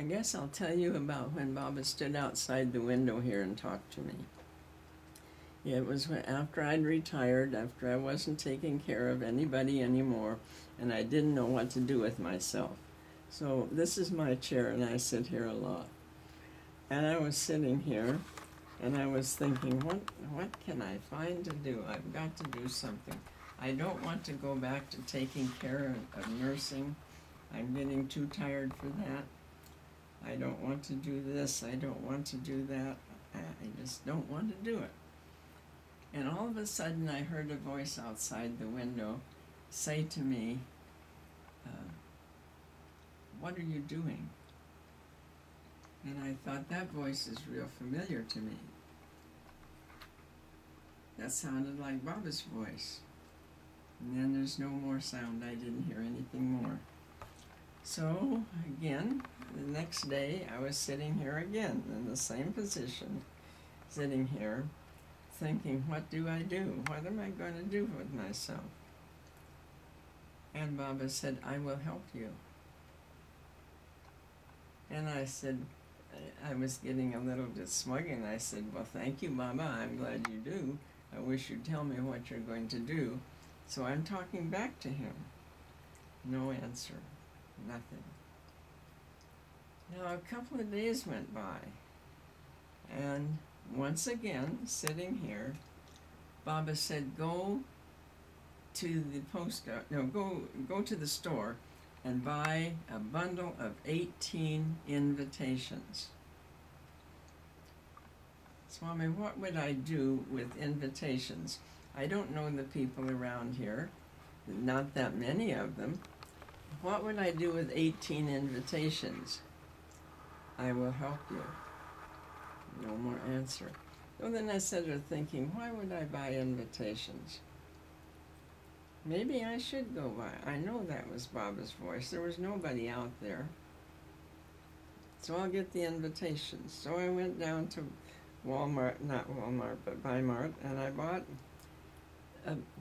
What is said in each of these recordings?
I guess I'll tell you about when Baba stood outside the window here and talked to me. It was after I'd retired, after I wasn't taking care of anybody anymore, and I didn't know what to do with myself. So this is my chair, and I sit here a lot. And I was sitting here, and I was thinking, what can I find to do? I've got to do something. I don't want to go back to taking care of nursing. I'm getting too tired for that. I don't want to do this. I don't want to do that. I just don't want to do it. And all of a sudden I heard a voice outside the window say to me, what are you doing? And I thought, that voice is real familiar to me. That sounded like Baba's voice. And then there's no more sound. I didn't hear anything more. So again, the next day I was sitting here again in the same position, sitting here thinking, what do I do? What am I going to do with myself? And Baba said, I will help you. And I said, I was getting a little bit smug, and I said, well, thank you, Baba. I'm glad you do. I wish you'd tell me what you're going to do. So I'm talking back to him. No answer. Nothing. Now, a couple of days went by, and once again, sitting here, Baba said, go to the go to the store and buy a bundle of 18 invitations. Swami, what would I do with invitations? I don't know the people around here, not that many of them. What would I do with 18 invitations? I will help you. No more answer. So then I started thinking, why would I buy invitations? Maybe I should go buy. I know that was Baba's voice. There was nobody out there. So I'll get the invitations. So I went down to Walmart, not Walmart, but Bi-Mart, and I bought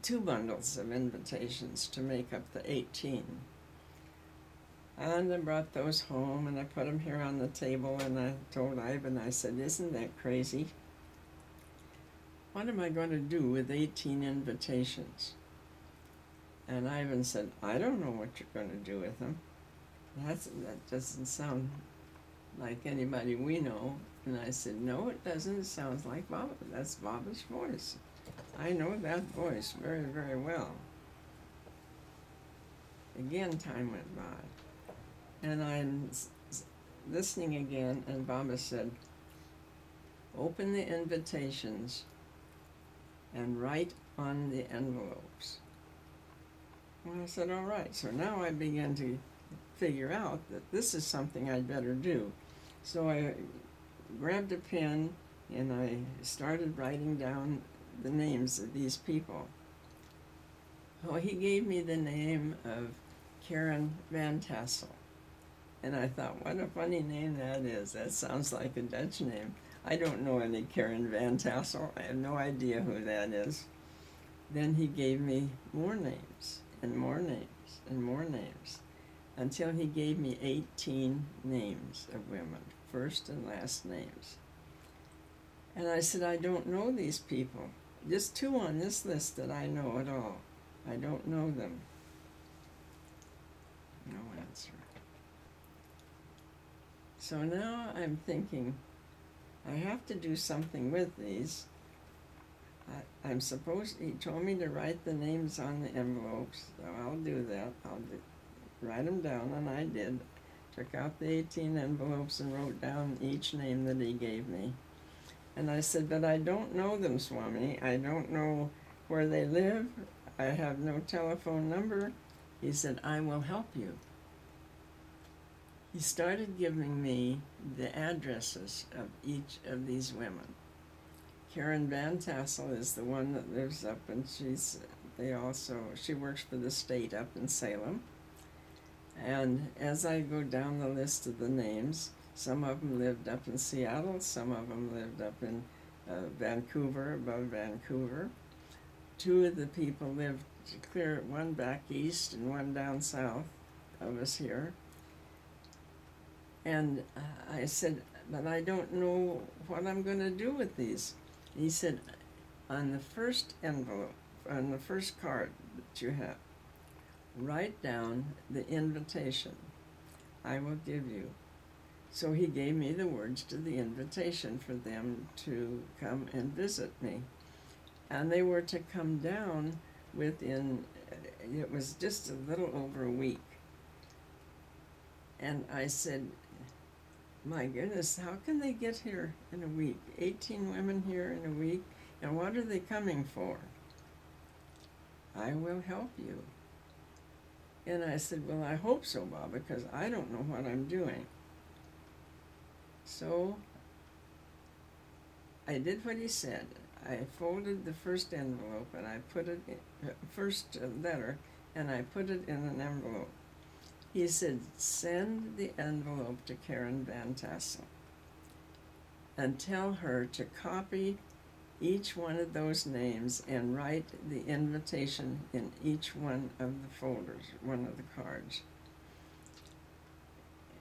2 bundles of invitations to make up the 18. And I brought those home, and I put them here on the table, and I told Ivan, I said, isn't that crazy? What am I going to do with 18 invitations? And Ivan said, I don't know what you're going to do with them. That doesn't sound like anybody we know. And I said, no, it doesn't. It sounds like Baba. That's Baba's voice. I know that voice very, very well. Again, time went by. And I'm listening again, and Baba said, open the invitations and write on the envelopes. Well, I said, all right. So now I began to figure out that this is something I'd better do. So I grabbed a pen and I started writing down the names of these people. Oh, he gave me the name of Karen Van Tassel. And I thought, what a funny name that is. That sounds like a Dutch name. I don't know any Karen Van Tassel. I have no idea who that is. Then he gave me more names and more names and more names until he gave me 18 names of women, first and last names. And I said, I don't know these people. Just 2 on this list that I know at all. I don't know them. No answer. So now I'm thinking, I have to do something with these. I'm supposed, he told me to write the names on the envelopes, so I'll do that. Write them down, and I did. Took out the 18 envelopes and wrote down each name that he gave me. And I said, but I don't know them, Swami. I don't know where they live. I have no telephone number. He said, I will help you. He started giving me the addresses of each of these women. Karen Van Tassel is the one that lives up, and she works for the state up in Salem. And as I go down the list of the names, some of them lived up in Seattle, some of them lived up in Vancouver, above Vancouver. 2 of the people lived clear, one back east and one down south of us here. And I said, but I don't know what I'm going to do with these. He said, on the first envelope, on the first card that you have, write down the invitation I will give you. So he gave me the words to the invitation for them to come and visit me. And they were to come down within, it was just a little over a week. And I said, my goodness, how can they get here in a week? 18 women here in a week, and what are they coming for? I will help you. And I said, well, I hope so, Bob, because I don't know what I'm doing. So I did what he said. I folded the first envelope and I put it in, first letter, and I put it in an envelope. He said, send the envelope to Karen Van Tassel and tell her to copy each one of those names and write the invitation in each one of the folders, one of the cards.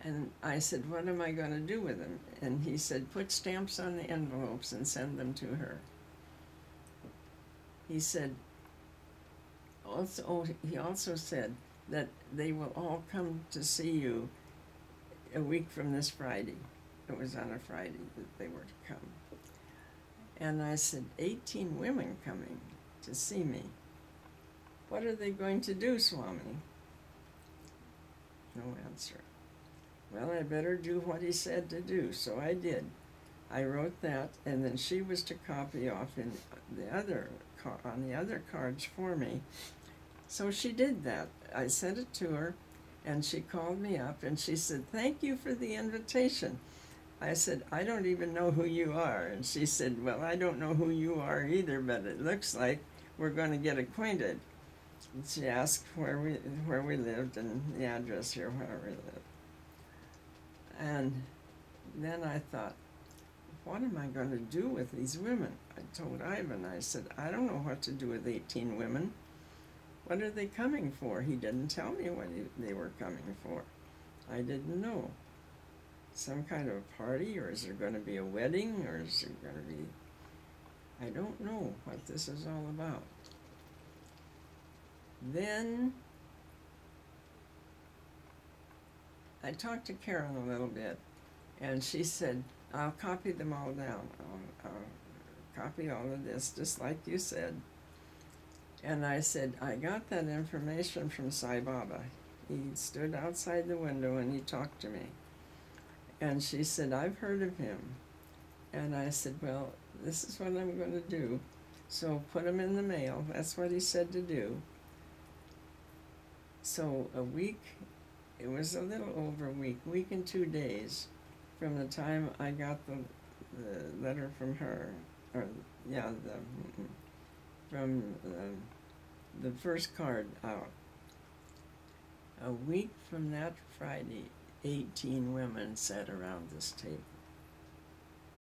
And I said, what am I going to do with them? And he said, put stamps on the envelopes and send them to her. He said, he also said that they will all come to see you a week from this Friday. It was on a Friday that they were to come. And I said, 18 women coming to see me. What are they going to do, Swami? No answer. Well, I better do what he said to do, so I did. I wrote that, and then she was to copy off in the other on the other cards for me. So she did that. I sent it to her, and she called me up, and she said, thank you for the invitation. I said, I don't even know who you are. And she said, well, I don't know who you are either, but it looks like we're going to get acquainted. And she asked where we lived and the address here where we lived. And then I thought, what am I going to do with these women? I told Ivan, I said, I don't know what to do with 18 women. What are they coming for? He didn't tell me what they were coming for. I didn't know. Some kind of a party, or is there going to be a wedding, or is there going to be... I don't know what this is all about. Then I talked to Karen a little bit, and she said, I'll copy them all down. I'll copy all of this, just like you said. And I said, I got that information from Sai Baba. He stood outside the window and he talked to me. And she said, I've heard of him. And I said, well, this is what I'm going to do. So put them in the mail. That's what he said to do. So a week, it was a little over a week and 2 days from the time I got the letter from her, from the first card out. A week from that Friday, 18 women sat around this table.